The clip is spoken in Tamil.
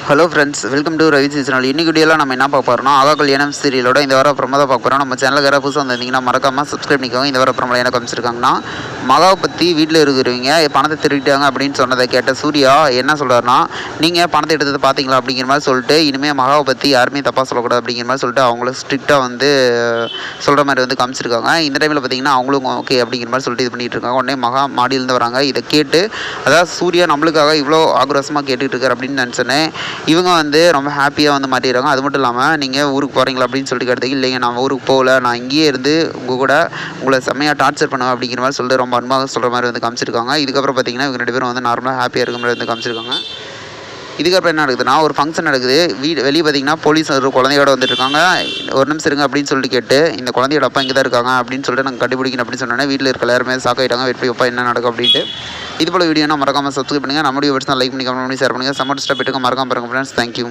Hello friends, welcome to Ravi channel. இன்னைக்கு வீடியோவில் நம்ம என்ன பார்க்க போகிறோம்னா, ஆகா கல்யாணம் சீரியலோட இந்த வாரம் ப்ரோமோ தான் பார்க்க போகிறோம். நம்ம சேனலுக்கு யாராவது புதுசாக வந்திருந்தீங்கன்னா மறக்காமல் சப்ஸ்கிரைப் பண்ணிக்கோங்க. இந்த வாரம் ப்ரோமோவில் என்ன காமிச்சிருக்காங்கன்னா, மகாவை பற்றி வீட்டில் இருக்கிறவங்க பணத்தை திருடிட்டாங்க அப்படின்னு சொன்னதை கேட்ட சூர்யா என்ன சொல்கிறாருன்னா, நீங்கள் பணத்தை எடுத்ததை பார்த்தீங்களா அப்படிங்கிற மாதிரி சொல்லிட்டு, இனிமேல் மகாவை பற்றி யாருமே தப்பாக சொல்லக்கூடாது அப்படிங்கிற மாதிரி சொல்லிட்டு அவங்கள ஸ்ட்ரிக்டாக சொல்கிற மாதிரி காமிச்சிருக்காங்க. இந்த டைமில் பார்த்தீங்கன்னா அவங்களும் ஓகே அப்படிங்கிற மாதிரி சொல்லிட்டு இது பண்ணிட்டு இருக்காங்க. உடனே மகா மாடியிலேருந்து வராங்க. இதை கேட்டு அதாவது சூர்யா நம்மளுக்காக இவ்வளோ ஆக்ரோஷமாக கேட்டுட்டு இருக்காரு அப்படின்னு நினச்சோன்னே இவங்க ரொம்ப ஹாப்பியாக மாட்டிடுறாங்க. அது மட்டும் இல்லாமல் நீங்கள் ஊருக்கு போகிறீங்களா அப்படின்னு சொல்லிட்டு கேட்டதுக்கு, இல்லைங்க நான் ஊருக்கு போகல, நான் இங்கேயே இருந்து உங்களை செம்மையாக டார்ச்சர் பண்ணுவேன் அப்படிங்கிற மாதிரி சொல்லிட்டு ரொம்ப அன்பாக சொல்கிற மாதிரி காமிச்சிருக்காங்க. இதுக்கப்புறம் பார்த்தீங்கன்னா இவங்க 2 பேரும் நார்மலாக ஹாப்பியாக இருக்கிற மாதிரி காமிச்சிருக்காங்க. இதுக்கப்புறம் என்ன நடக்குதுன்னா, ஒரு ஃபங்க்ஷன் நடக்குது. வெளியே பார்த்தீங்கன்னா போலீஸ் ஒரு குழந்தையோட வந்துட்டுருக்காங்க. ஒரு நிமிஷம் இருங்க அப்படின்னு சொல்லிட்டு கேட்டு, இந்த குழந்தையோட அப்பா இங்கே தான் இருக்காங்க அப்படின்னு சொல்லிட்டு நாங்கள் கண்டுபிடிக்கணும் அப்படின்னு சொன்னோன்னே வீட்டில் இருக்க எல்லாருமே ஷாக் ஆகிட்டாங்க. வெற்றி அப்பா என்ன நடக்கும் அப்படின்ட்டு. இது போல் வீடியோனா மறக்காமல் சப்ஸ்கிரைப் பண்ணுங்கள். நம்ம வீடியோ லைக் பண்ணி கமெண்ட் பண்ணி ஷேர் பண்ணுங்கள். சம்மர் ஸ்டாப் போய்ட்டு மறக்காமல் பாருங்கள் ஃப்ரெண்ட்ஸ். தேங்க்யூ.